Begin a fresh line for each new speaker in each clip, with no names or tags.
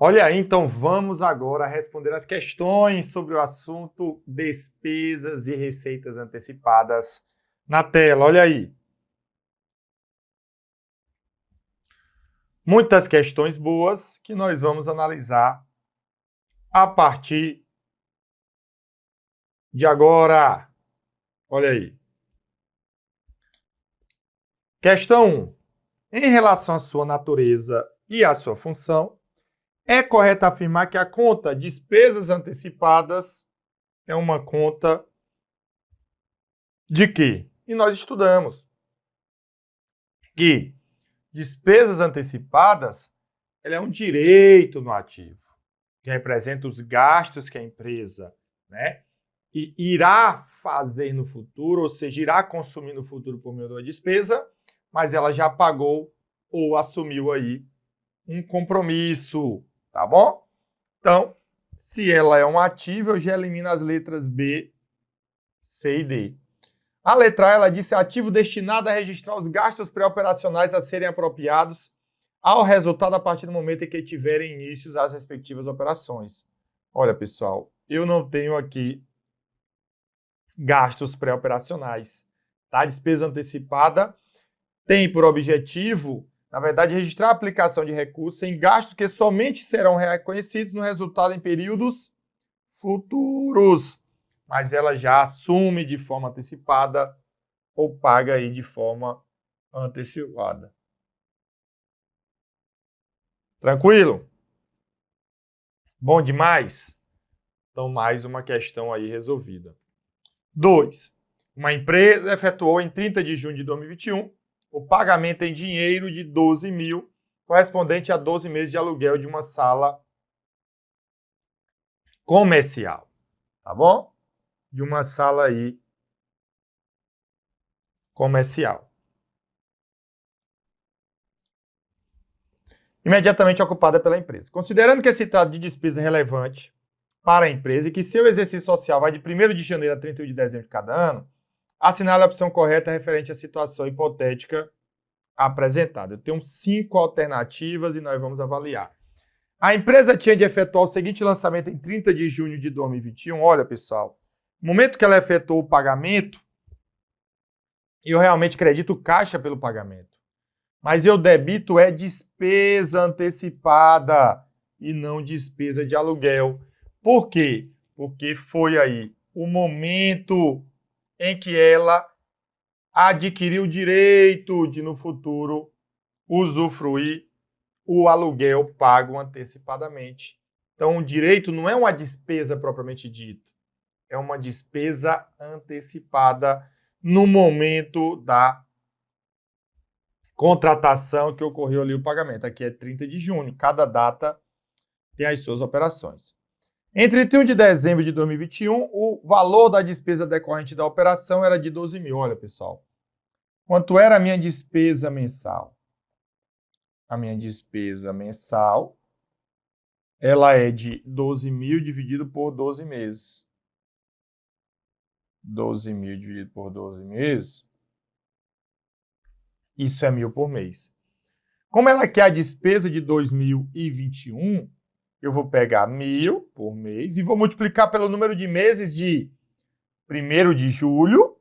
Olha aí, então vamos agora responder as questões sobre o assunto despesas e receitas antecipadas na tela. Olha aí. Muitas questões boas que nós vamos analisar a partir de agora. Olha aí. Questão 1. Em relação à sua natureza e à sua função, é correto afirmar que a conta despesas antecipadas é uma conta de quê? E nós estudamos que despesas antecipadas ela é um direito no ativo, que representa os gastos que a empresa, irá fazer no futuro, ou seja, irá consumir no futuro por meio da despesa, mas ela já pagou ou assumiu aí um compromisso, tá bom? Então, se ela é um ativo, eu já elimino as letras B, C e D. A letra A, ela disse ativo destinado a registrar os gastos pré-operacionais a serem apropriados ao resultado a partir do momento em que tiverem inícios as respectivas operações. Olha, pessoal, eu não tenho aqui gastos pré-operacionais, tá? Despesa antecipada tem por objetivo, na verdade, registrar a aplicação de recursos em gastos que somente serão reconhecidos no resultado em períodos futuros, mas ela já assume de forma antecipada ou paga aí de forma antecipada. Tranquilo? Bom demais? Então, mais uma questão aí resolvida. 2. Uma empresa efetuou em 30 de junho de 2021 o pagamento em dinheiro de 12 mil, correspondente a 12 meses de aluguel de uma sala comercial, tá bom? De uma sala aí comercial. Imediatamente ocupada pela empresa. Considerando que se trata de despesa relevante para a empresa e que seu exercício social vai de 1º de janeiro a 31 de dezembro de cada ano, assinale a opção correta referente à situação hipotética apresentada. Eu tenho 5 alternativas e nós vamos avaliar. A empresa tinha de efetuar o seguinte lançamento em 30 de junho de 2021. Olha, pessoal, no momento que ela efetuou o pagamento, eu realmente credito caixa pelo pagamento. Mas eu debito é despesa antecipada e não despesa de aluguel. Por quê? Porque foi aí o momento em que ela adquiriu o direito de, no futuro, usufruir o aluguel pago antecipadamente. Então, o direito não é uma despesa propriamente dita, é uma despesa antecipada no momento da contratação que ocorreu ali o pagamento. Aqui é 30 de junho, cada data tem as suas operações. Em 31 de dezembro de 2021, o valor da despesa decorrente da operação era de 12 mil. Olha, pessoal, quanto era a minha despesa mensal? A minha despesa mensal, ela é de 12 mil dividido por 12 meses. 12 mil dividido por 12 meses, isso é 1.000 por mês. Como ela quer a despesa de 2021, eu vou pegar 1.000 por mês e vou multiplicar pelo número de meses de 1º de julho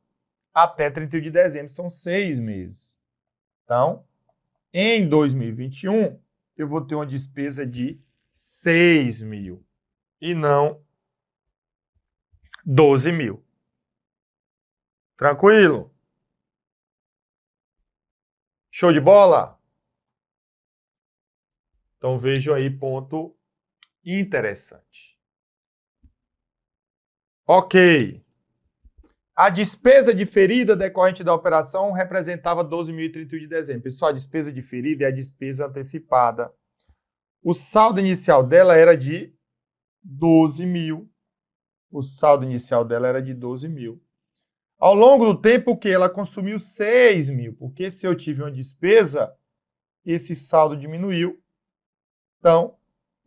até 31 de dezembro, são 6 meses. Então, em 2021, eu vou ter uma despesa de 6 mil e não 12 mil. Tranquilo? Show de bola? Então, vejam aí ponto interessante. Ok. A despesa diferida decorrente da operação representava 12.031 de dezembro. Pessoal, a despesa diferida é a despesa antecipada. O saldo inicial dela era de 12 mil. O saldo inicial dela era de 12 mil. Ao longo do tempo, o que? Ela consumiu 6 mil. Porque se eu tive uma despesa, esse saldo diminuiu. Então,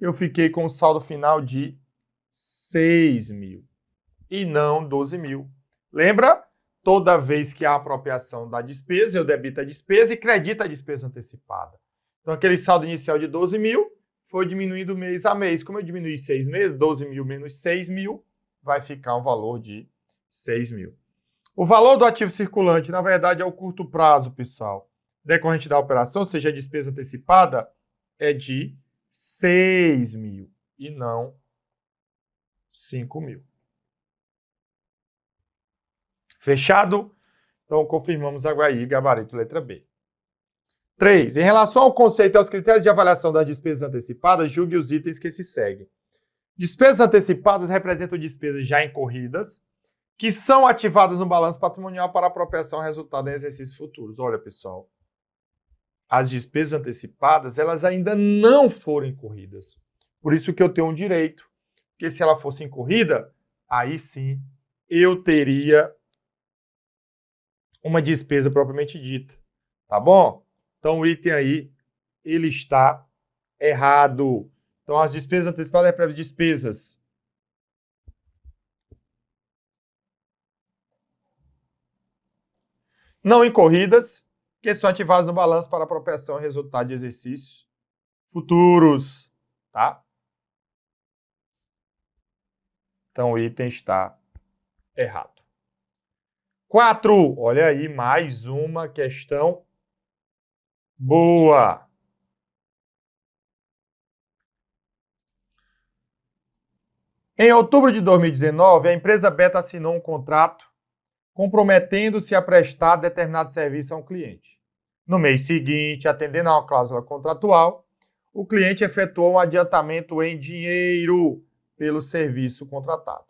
eu fiquei com o saldo final de 6 mil e não 12 mil. Lembra? Toda vez que há apropriação da despesa, eu debito a despesa e credito a despesa antecipada. Então, aquele saldo inicial de 12 mil foi diminuindo mês a mês. Como eu diminuí 6 meses, 12 mil menos 6 mil, vai ficar um valor de 6 mil. O valor do ativo circulante, na verdade, é o curto prazo, pessoal, decorrente da operação, ou seja, a despesa antecipada, é de 6 mil e não 5 mil. Fechado? Então, confirmamos agora aí, gabarito letra B. 3. Em relação ao conceito e aos critérios de avaliação das despesas antecipadas, julgue os itens que se seguem. Despesas antecipadas representam despesas já incorridas, que são ativadas no balanço patrimonial para apropriação resultado em exercícios futuros. Olha, pessoal, as despesas antecipadas, elas ainda não foram incorridas. Por isso que eu tenho um direito, porque se ela fosse incorrida, aí sim eu teria uma despesa propriamente dita, tá bom? Então o item aí, ele está errado. Então as despesas antecipadas representam despesas não incorridas, que são ativadas no balanço para apropriação e resultado de exercícios futuros, tá? Então o item está errado. 4. Olha aí, mais uma questão boa. Em outubro de 2019, a empresa Beta assinou um contrato comprometendo-se a prestar determinado serviço a um cliente. No mês seguinte, atendendo a uma cláusula contratual, o cliente efetuou um adiantamento em dinheiro pelo serviço contratado.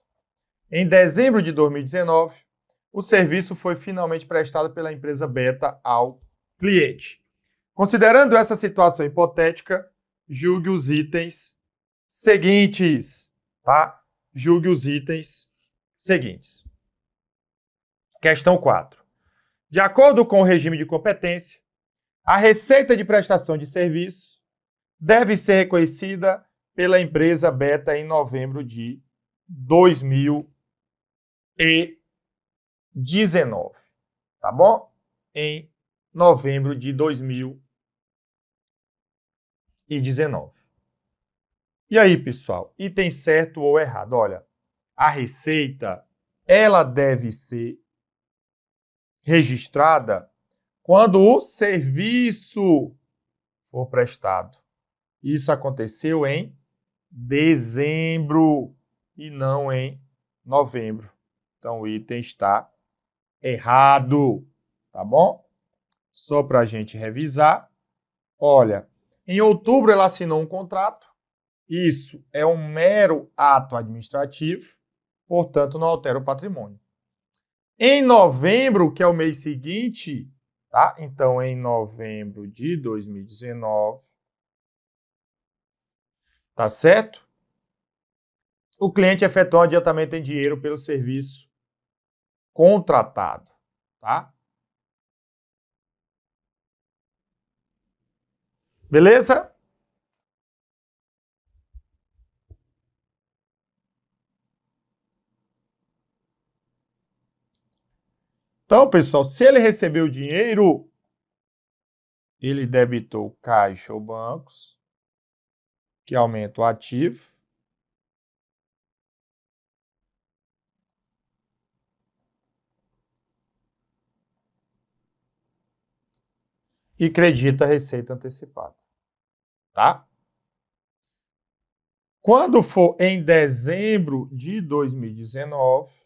Em dezembro de 2019, o serviço foi finalmente prestado pela empresa Beta ao cliente. Considerando essa situação hipotética, julgue os itens seguintes, tá? Julgue os itens seguintes. Questão 4. De acordo com o regime de competência, a receita de prestação de serviço deve ser reconhecida pela empresa Beta em novembro de 2019, tá bom? Em novembro de 2019. E aí, pessoal, item certo ou errado? Olha, a receita, ela deve ser registrada quando o serviço for prestado. Isso aconteceu em dezembro e não em novembro. Então, o item está errado, tá bom? Só para a gente revisar. Olha, em outubro ela assinou um contrato. Isso é um mero ato administrativo, portanto, não altera o patrimônio. Em novembro, que é o mês seguinte, tá? Então, em novembro de 2019, tá certo? O cliente efetuou um adiantamento em dinheiro pelo serviço contratado, tá? Beleza? Então, pessoal, se ele recebeu o dinheiro, ele debitou caixa ou bancos, que aumenta o ativo. E credita a receita antecipada, tá? Quando for em dezembro de 2019,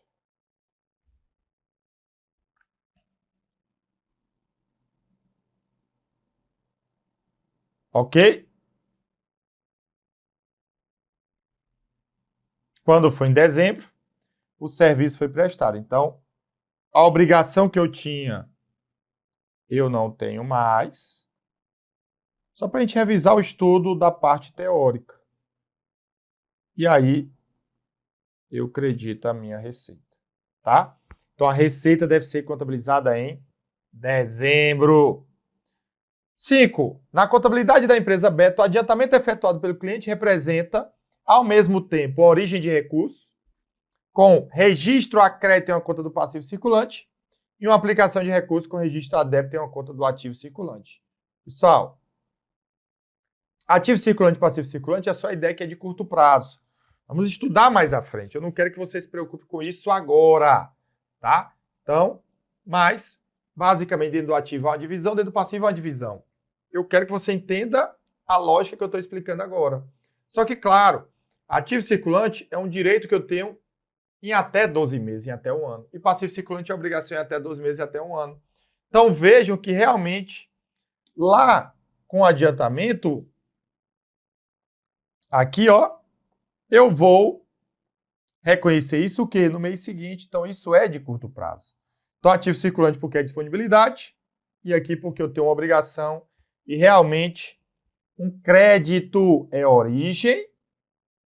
ok? Quando for em dezembro, o serviço foi prestado. Então, a obrigação que eu tinha, eu não tenho mais. Só para a gente revisar o estudo da parte teórica. E aí, eu credito a minha receita, tá? Então, a receita deve ser contabilizada em dezembro. 5. Na contabilidade da empresa Beta, o adiantamento efetuado pelo cliente representa, ao mesmo tempo, a origem de recursos, com registro a crédito em uma conta do passivo circulante e uma aplicação de recursos com registro a débito em uma conta do ativo circulante. Pessoal, Ativo circulante e passivo circulante é só a ideia que é de curto prazo. Vamos estudar mais à frente. Eu não quero que você se preocupe com isso agora, tá? Então, mas, basicamente, dentro do ativo há uma divisão, dentro do passivo há uma divisão. Eu quero que você entenda a lógica que eu estou explicando agora. Só que, claro, ativo circulante é um direito que eu tenho em até 12 meses, em até um ano. E passivo circulante é obrigação em até 12 meses, até um ano. Então, vejam que realmente, lá com o adiantamento, aqui, ó, eu vou reconhecer isso o quê? No mês seguinte. Então, isso é de curto prazo. Então, ativo circulante porque é disponibilidade, e aqui porque eu tenho uma obrigação, e realmente um crédito é origem,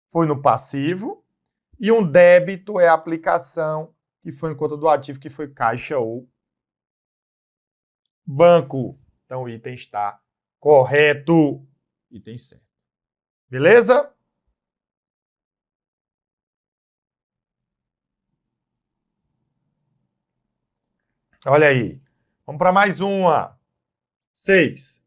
foi no passivo, e um débito é aplicação, que foi em conta do ativo, que foi caixa ou banco. Então, o item está correto. Item certo. Beleza? Olha aí. Vamos para mais uma. 6.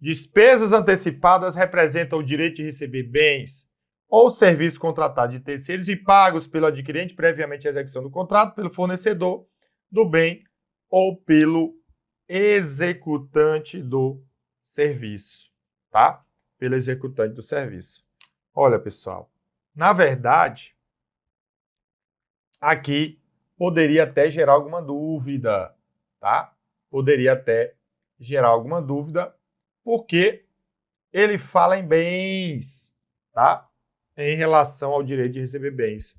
Despesas antecipadas representam o direito de receber bens ou serviços contratados de terceiros e pagos pelo adquirente previamente à execução do contrato, pelo fornecedor do bem ou pelo executante do serviço, tá? Pelo executante do serviço. Olha, pessoal, na verdade, aqui poderia até gerar alguma dúvida, tá? Poderia até gerar alguma dúvida, porque ele fala em bens, tá? Em relação ao direito de receber bens.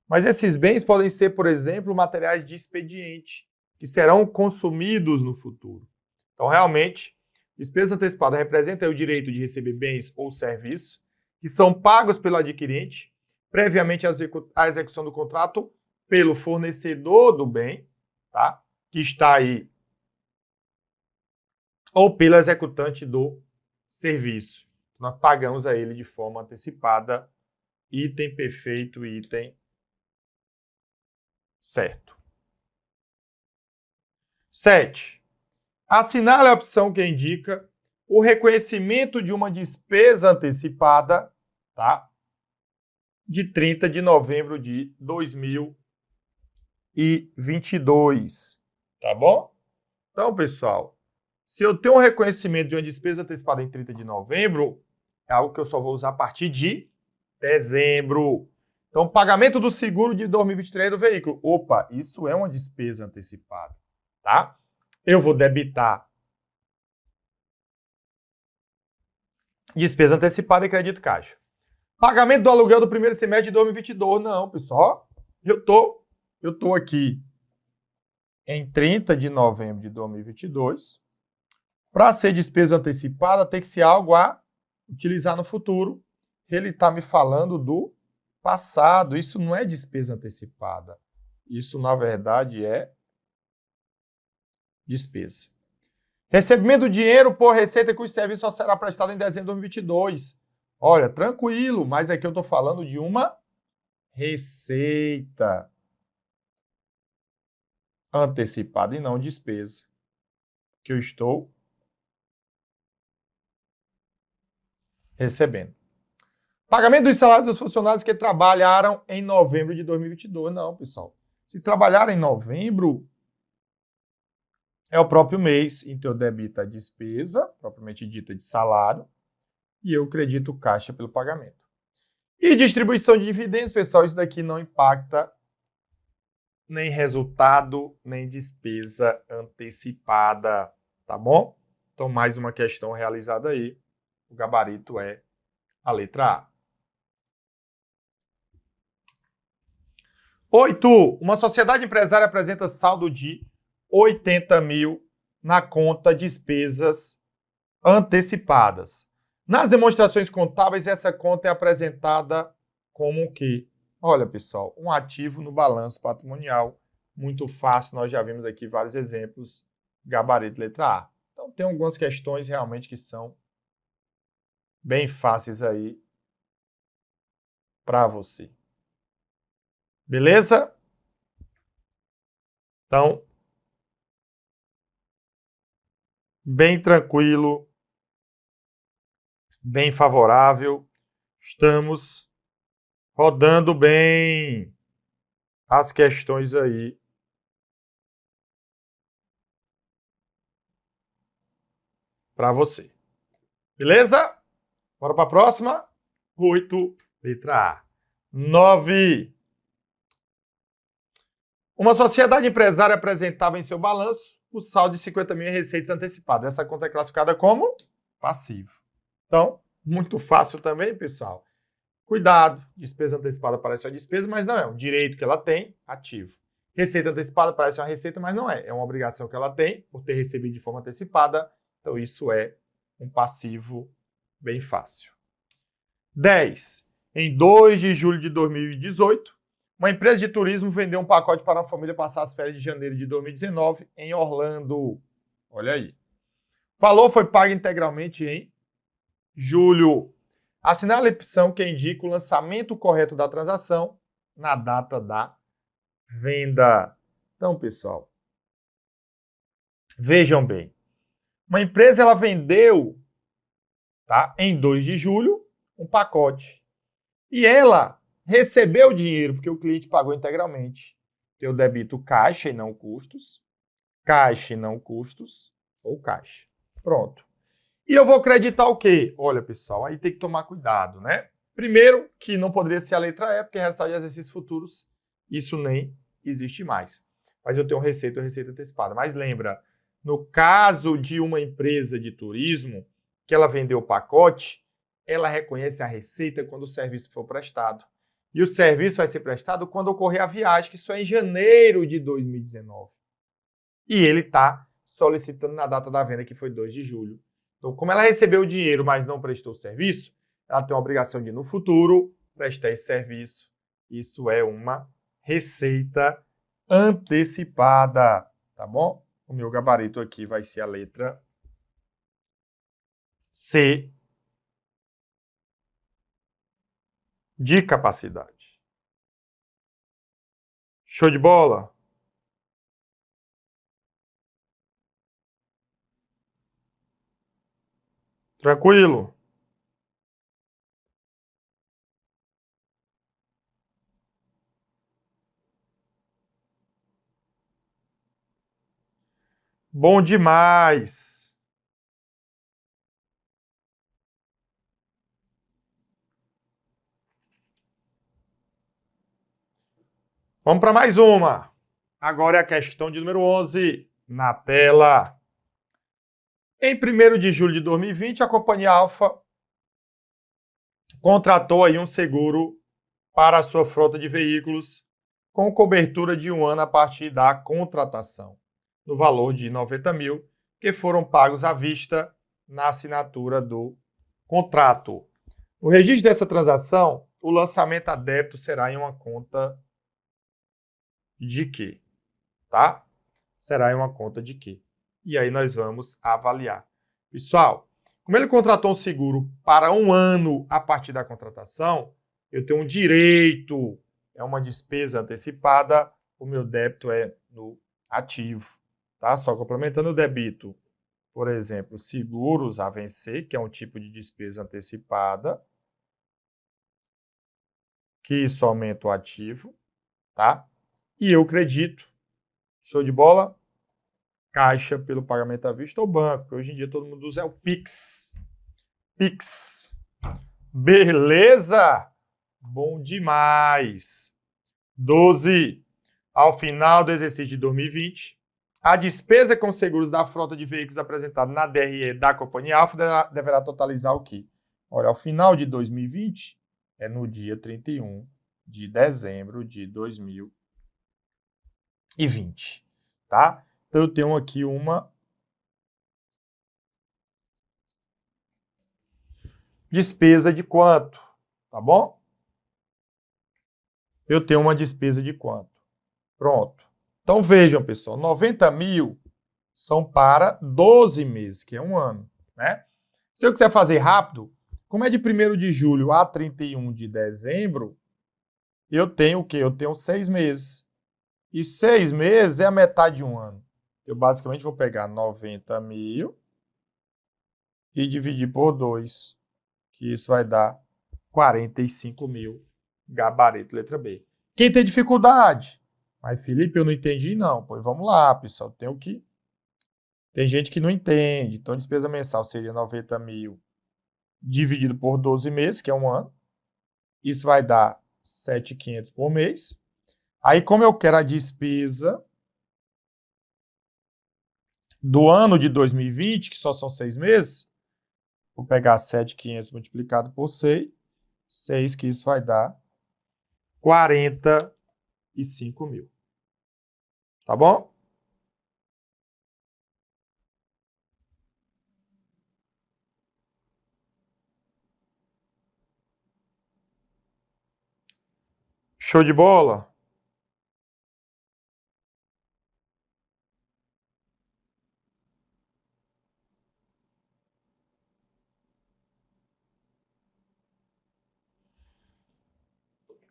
Mas esses bens podem ser, por exemplo, materiais de expediente, que serão consumidos no futuro. Então, realmente, despesa antecipada representa o direito de receber bens ou serviços que são pagos pelo adquirente previamente à execução do contrato pelo fornecedor do bem, tá? Que está aí, ou pelo executante do serviço. Nós pagamos a ele de forma antecipada, item perfeito, item certo. 7. Assinale a opção que indica o reconhecimento de uma despesa antecipada, tá? De 30 de novembro de 2022, tá bom? Então, pessoal, se eu tenho um reconhecimento de uma despesa antecipada em 30 de novembro, é algo que eu só vou usar a partir de dezembro. Então, pagamento do seguro de 2023 do veículo. Opa, isso é uma despesa antecipada, tá? Eu vou debitar despesa antecipada e crédito caixa. Pagamento do aluguel do primeiro semestre de 2022. Não, pessoal. Eu tô aqui em 30 de novembro de 2022. Para ser despesa antecipada, tem que ser algo a utilizar no futuro. Ele está me falando do passado. Isso não é despesa antecipada. Isso, na verdade, é despesa. Recebimento do dinheiro por receita cujo serviço só será prestado em dezembro de 2022. Olha, tranquilo, mas aqui eu estou falando de uma receita antecipada e não despesa, que eu estou recebendo. Pagamento dos salários dos funcionários que trabalharam em novembro de 2022. Não, pessoal. Se trabalhar em novembro, é o próprio mês, então eu debito a despesa, propriamente dita de salário, e eu credito caixa pelo pagamento. E distribuição de dividendos, pessoal, isso daqui não impacta nem resultado, nem despesa antecipada, tá bom? Então, mais uma questão realizada aí. O gabarito é a letra A. 8. Uma sociedade empresária apresenta saldo de 80 mil na conta despesas antecipadas. Nas demonstrações contábeis, essa conta é apresentada como o quê? Olha, pessoal, um ativo no balanço patrimonial. Muito fácil, nós já vimos aqui vários exemplos. Gabarito letra A. Então, tem algumas questões realmente que são bem fáceis aí para você. Beleza? Então, bem tranquilo bem favorável. Estamos rodando bem as questões aí. Para você. Beleza? Bora para a próxima. 8, letra A. 9. Uma sociedade empresária apresentava em seu balanço o saldo de 50 mil em receitas antecipadas. Essa conta é classificada como passivo. Então, muito fácil também, pessoal. Cuidado, despesa antecipada parece uma despesa, mas não é. Um direito que ela tem, ativo. Receita antecipada parece uma receita, mas não é. É uma obrigação que ela tem por ter recebido de forma antecipada. Então, isso é um passivo bem fácil. 10. Em 2 de julho de 2018, uma empresa de turismo vendeu um pacote para uma família passar as férias de janeiro de 2019 em Orlando. Olha aí. O valor foi pago integralmente em julho. Assinale a opção que indica o lançamento correto da transação na data da venda. Então, pessoal, vejam bem. Uma empresa ela vendeu, tá, em 2 de julho um pacote. E ela recebeu o dinheiro, porque o cliente pagou integralmente. Eu debito caixa e não custos. Caixa e não custos. Ou caixa. Pronto. E eu vou creditar o quê? Olha, pessoal, aí tem que tomar cuidado, né? Primeiro, que não poderia ser a letra E, porque resultado de exercícios futuros, isso nem existe mais. Mas eu tenho receita antecipada. Mas lembra, no caso de uma empresa de turismo, que ela vendeu o pacote, ela reconhece a receita quando o serviço for prestado. E o serviço vai ser prestado quando ocorrer a viagem, que isso é em janeiro de 2019. E ele está solicitando na data da venda, que foi 2 de julho. Então, como ela recebeu o dinheiro, mas não prestou o serviço, ela tem a obrigação de, no futuro, prestar esse serviço. Isso é uma receita antecipada, tá bom? O meu gabarito aqui vai ser a letra C de capacidade. Show de bola? Tranquilo? Bom demais! Vamos para mais uma. Agora é a questão de número 11 na tela. Em 1º de julho de 2020, a companhia Alfa contratou aí um seguro para a sua frota de veículos com cobertura de 1 ano a partir da contratação, no valor de 90 mil, que foram pagos à vista na assinatura do contrato. No registro dessa transação, o lançamento a débito será em uma conta de quê? Tá? Será em uma conta de quê? E aí nós vamos avaliar. Pessoal, como ele contratou um seguro para 1 ano a partir da contratação, eu tenho um direito, é uma despesa antecipada, o meu débito é no ativo. Tá? Só complementando o débito, por exemplo, seguros a vencer, que é um tipo de despesa antecipada, que isso aumenta o ativo, tá? E eu credito, show de bola, caixa pelo pagamento à vista ou banco. Hoje em dia todo mundo usa o Pix. Pix. Beleza? Bom demais. 12. Ao final do exercício de 2020, a despesa com seguros da frota de veículos apresentada na DRE da Companhia Alfa deverá totalizar o quê? Olha, ao final de 2020, é no dia 31 de dezembro de 2020, tá? Então, eu tenho aqui uma despesa de quanto? Tá bom? Eu tenho uma despesa de quanto? Pronto. Então, vejam, pessoal, 90 mil são para 12 meses, que é 1 ano, né? Se eu quiser fazer rápido, como é de 1º de julho a 31 de dezembro, eu tenho o quê? Eu tenho 6 meses. E 6 meses é a metade de 1 ano. Eu basicamente vou pegar 90 mil e dividir por 2. que isso vai dar 45 mil, gabarito letra B. Quem tem dificuldade? Mas, Felipe, eu não entendi, não. Pois vamos lá, pessoal. Tem gente que não entende. Então, despesa mensal seria 90 mil dividido por 12 meses, que é um ano. Isso vai dar 7.500 por mês. Aí, como eu quero a despesa do ano de 2020, que só são 6 meses, vou pegar 7.500 multiplicado por 6, que isso vai dar 45 mil. Tá bom? Show de bola?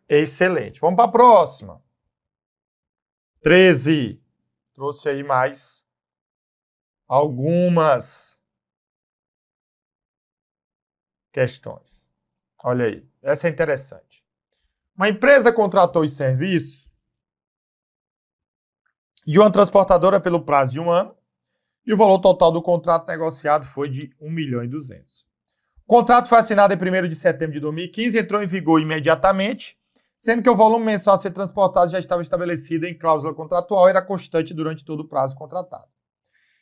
Excelente. Vamos para a próxima. 13. Trouxe aí mais algumas questões. Olha aí. Essa é interessante. Uma empresa contratou os serviços de uma transportadora pelo prazo de um ano e o valor total do contrato negociado foi de 1.200.000. O contrato foi assinado em 1º de setembro de 2015 e entrou em vigor imediatamente, sendo que o volume mensal a ser transportado já estava estabelecido em cláusula contratual e era constante durante todo o prazo contratado.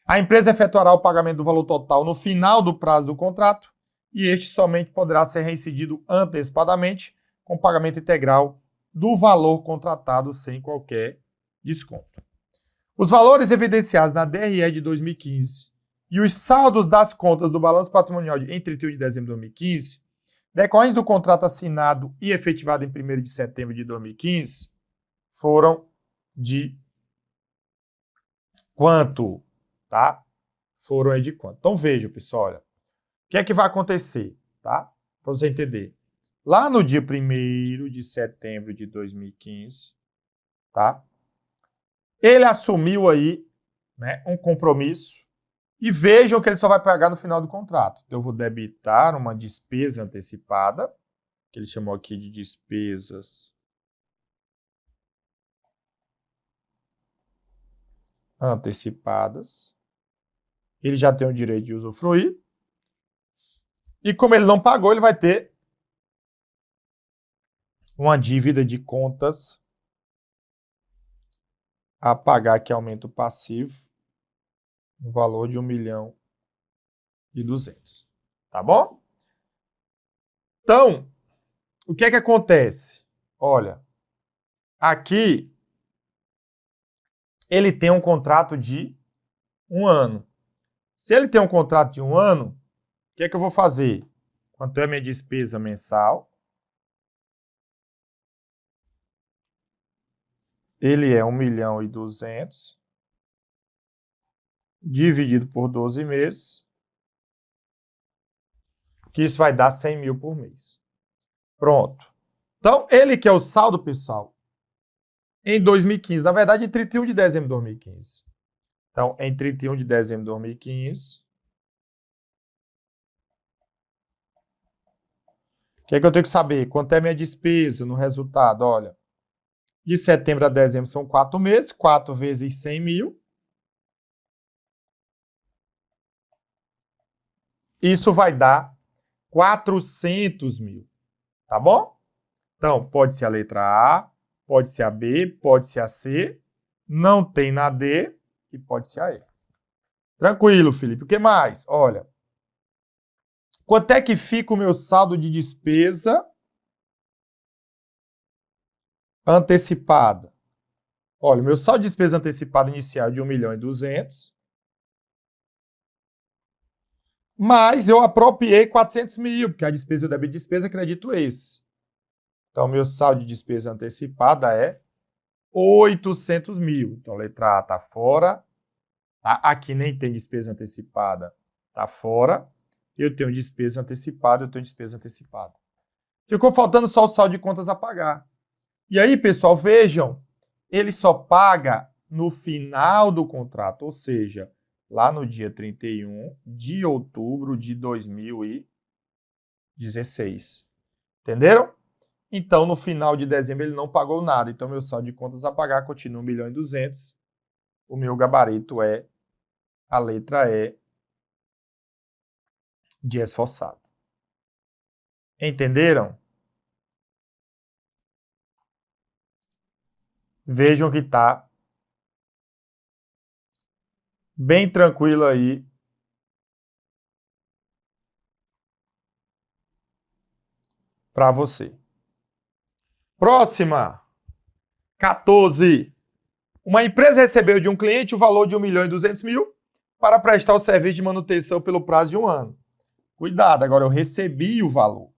A empresa efetuará o pagamento do valor total no final do prazo do contrato e este somente poderá ser reincidido antecipadamente com pagamento integral do valor contratado sem qualquer desconto. Os valores evidenciados na DRE de 2015 e os saldos das contas do balanço patrimonial em 31 de dezembro de 2015, decorrentes do contrato assinado e efetivado em 1º de setembro de 2015, foram de quanto? Tá? Foram aí de quanto? Então vejam, pessoal, olha. O que é que vai acontecer? Tá? Para você entender. Lá no dia 1º de setembro de 2015, tá? Ele assumiu aí, né, um compromisso e vejam que ele só vai pagar no final do contrato. Então, eu vou debitar uma despesa antecipada, que ele chamou aqui de despesas antecipadas. Ele já tem o direito de usufruir. E como ele não pagou, ele vai ter uma dívida de contas a pagar, que aumenta o passivo, no valor de 1.200.000. Tá bom? Então, o que é que acontece? Olha, aqui ele tem um contrato de um ano. Se ele tem um contrato de um ano, o que é que eu vou fazer? Quanto é a minha despesa mensal? Ele é 1.200.000 dividido por 12 meses, que isso vai dar 100 mil por mês. Pronto. Então, ele quer o saldo, pessoal, em 2015. Na verdade, em 31 de dezembro de 2015. Então, em 31 de dezembro de 2015, o que é que eu tenho que saber? Quanto é a minha despesa no resultado? Olha, de setembro a dezembro são 4 meses, 4 vezes 100 mil. Isso vai dar 400 mil, tá bom? Então, pode ser a letra A, pode ser a B, pode ser a C, não tem na D e pode ser a E. Tranquilo, Felipe. O que mais? Olha, quanto é que fica o meu saldo de despesa antecipada? Olha, meu saldo de despesa antecipada inicial é de 1.200.000, mas eu apropriei 400 mil, porque a despesa, o débito de despesa, acredito esse. Então, meu saldo de despesa antecipada é 800 mil. Então, a letra A está fora. Tá? Aqui nem tem despesa antecipada. Está fora. Eu tenho despesa antecipada, eu tenho despesa antecipada. Ficou faltando só o saldo de contas a pagar. E aí, pessoal, vejam, ele só paga no final do contrato, ou seja, lá no dia 31 de outubro de 2019. 16. Entenderam? Então, no final de dezembro, ele não pagou nada. Então, meu saldo de contas a pagar continua 1.200.000. O meu gabarito é a letra E de esforçado. Entenderam? Vejam que está bem tranquilo aí. Para você. Próxima. 14. Uma empresa recebeu de um cliente o valor de 1.200.000 para prestar o serviço de manutenção pelo prazo de 1 ano. Cuidado, agora eu recebi o valor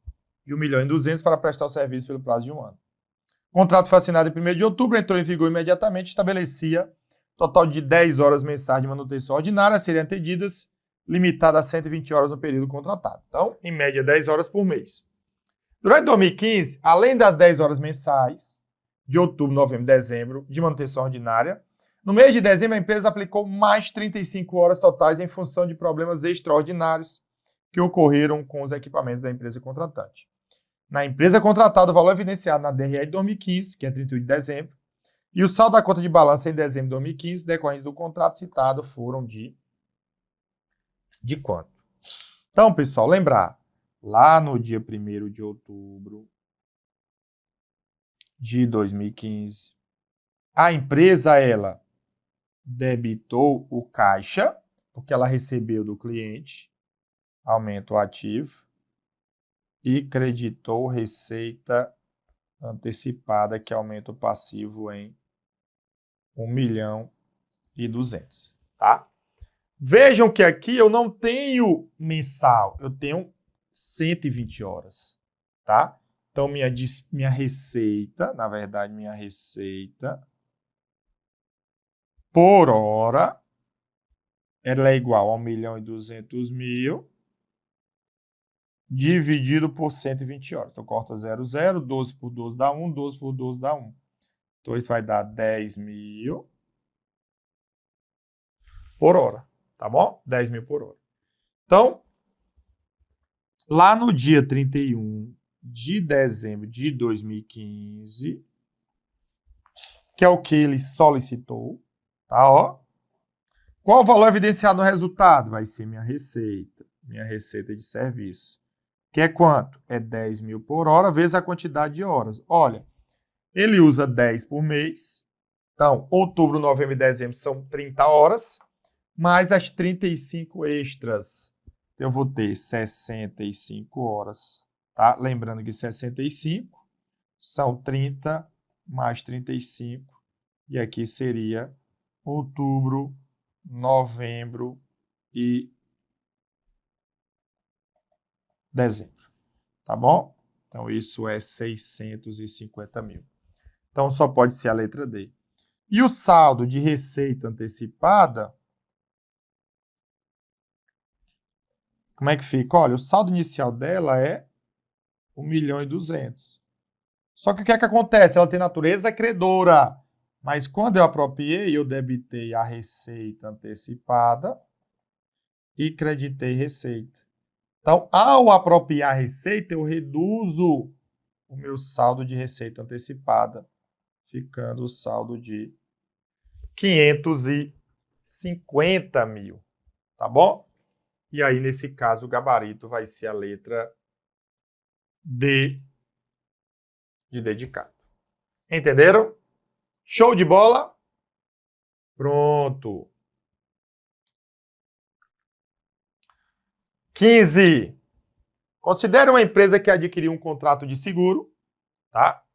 de 1.200.000 para prestar o serviço pelo prazo de 1 ano. O contrato foi assinado em 1º de outubro, entrou em vigor imediatamente, estabelecia total de 10 horas mensais de manutenção ordinária, seriam atendidas, limitada a 120 horas no período contratado. Então, em média, 10 horas por mês. Durante 2015, além das 10 horas mensais, de outubro, novembro e dezembro, de manutenção ordinária, no mês de dezembro a empresa aplicou mais 35 horas totais em função de problemas extraordinários que ocorreram com os equipamentos da empresa contratante. Na empresa contratada, o valor evidenciado na DRE de 2015, que é 31 de dezembro, e o saldo da conta de balança em dezembro de 2015, decorrentes do contrato citado, foram de quanto? Então, pessoal, lembrar, lá no dia 1º de outubro de 2015, a empresa, ela debitou o caixa, porque ela recebeu do cliente aumento ativo, e creditou receita antecipada, que aumenta o passivo em 1.200.000, tá? Vejam que aqui eu não tenho mensal, eu tenho 120 horas, tá? Então, minha receita, na verdade, minha receita por hora, ela é igual a 1.200.000 dividido por 120 horas. Então, corta 0, 0, 12 por 12 dá 1, 12 por 12 dá 1. Então, isso vai dar 10.000 por hora, tá bom? 10.000 por hora. Então, lá no dia 31 de dezembro de 2015, que é o que ele solicitou, tá? Ó. Qual o valor evidenciado no resultado? Vai ser minha receita de serviço. Que é quanto? É 10.000 por hora vezes a quantidade de horas. Olha, ele usa 10 por mês. Então, outubro, novembro e dezembro são 30 horas, mais as 35 extras. Eu vou ter 65 horas, tá? Lembrando que 65 são 30 mais 35. E aqui seria outubro, novembro e dezembro, tá bom? Então, isso é 650.000. Então, só pode ser a letra D. E o saldo de receita antecipada, como é que fica? Olha, o saldo inicial dela é 1.200.000. Só que o que é que acontece? Ela tem natureza credora. Mas quando eu apropriei, eu debitei a receita antecipada e creditei receita. Então, ao apropriar a receita, eu reduzo o meu saldo de receita antecipada, ficando o saldo de 550.000, tá bom? E aí, nesse caso, o gabarito vai ser a letra D de dedicado. Entenderam? Show de bola? Pronto. 15. Considere uma empresa que adquiriu um contrato de seguro, tá?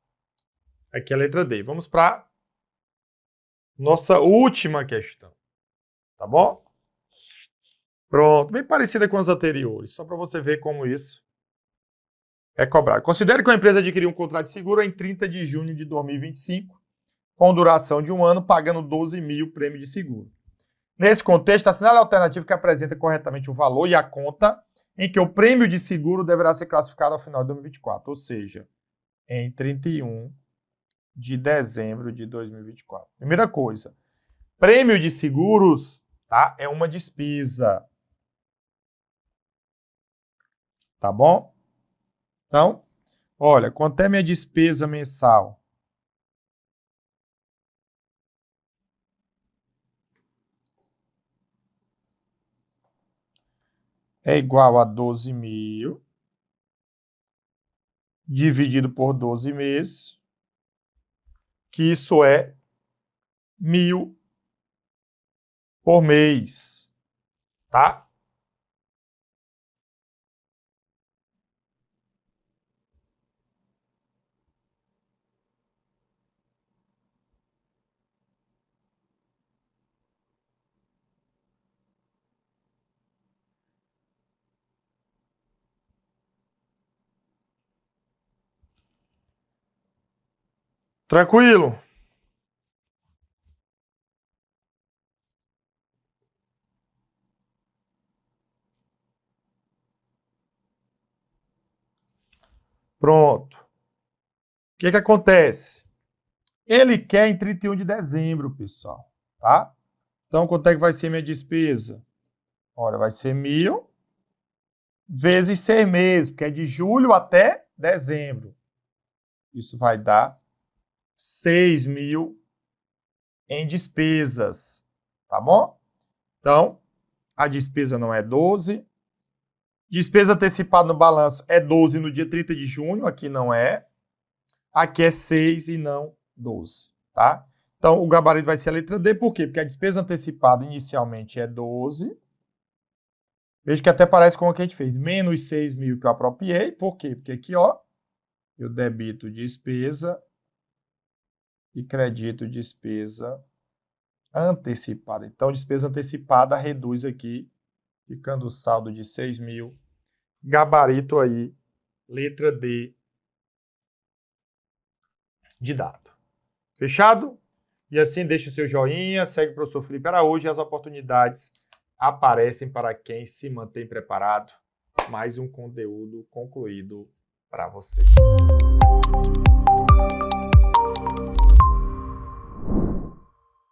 Aqui é a letra D. Vamos para nossa última questão, tá bom? Pronto, bem parecida com as anteriores, só para você ver como isso é cobrado. Considere que uma empresa adquiriu um contrato de seguro em 30 de junho de 2025, com duração de 1 ano, pagando 12.000 prêmio de seguro. Nesse contexto, assinale a alternativa que apresenta corretamente o valor e a conta em que o prêmio de seguro deverá ser classificado ao final de 2024, ou seja, em 31 de dezembro de 2024. Primeira coisa, prêmio de seguros, tá? É uma despesa. Tá bom? Então, olha, quanto é minha despesa mensal? É igual a 12.000 dividido por 12 meses, que isso é 1.000 por mês, tá? Tranquilo? Pronto. O que que acontece? Ele quer em 31 de dezembro, pessoal, tá? Então, quanto é que vai ser minha despesa? Olha, vai ser 1.000 vezes 6 meses, porque é de julho até dezembro. Isso vai dar 6.000 em despesas, tá bom? Então, a despesa não é 12. Despesa antecipada no balanço é 12 no dia 30 de junho, aqui não é. Aqui é 6 e não 12, tá? Então, o gabarito vai ser a letra D, por quê? Porque a despesa antecipada inicialmente é 12. Veja que até parece com o que a gente fez. Menos 6.000 que eu apropriei, por quê? Porque aqui, ó, eu debito despesa e credito despesa antecipada. Então, despesa antecipada reduz aqui, ficando o saldo de 6.000. Gabarito aí, letra D de dado. Fechado? E assim deixa o seu joinha, segue o professor Felipe Araújo e as oportunidades aparecem para quem se mantém preparado. Mais um conteúdo concluído para você.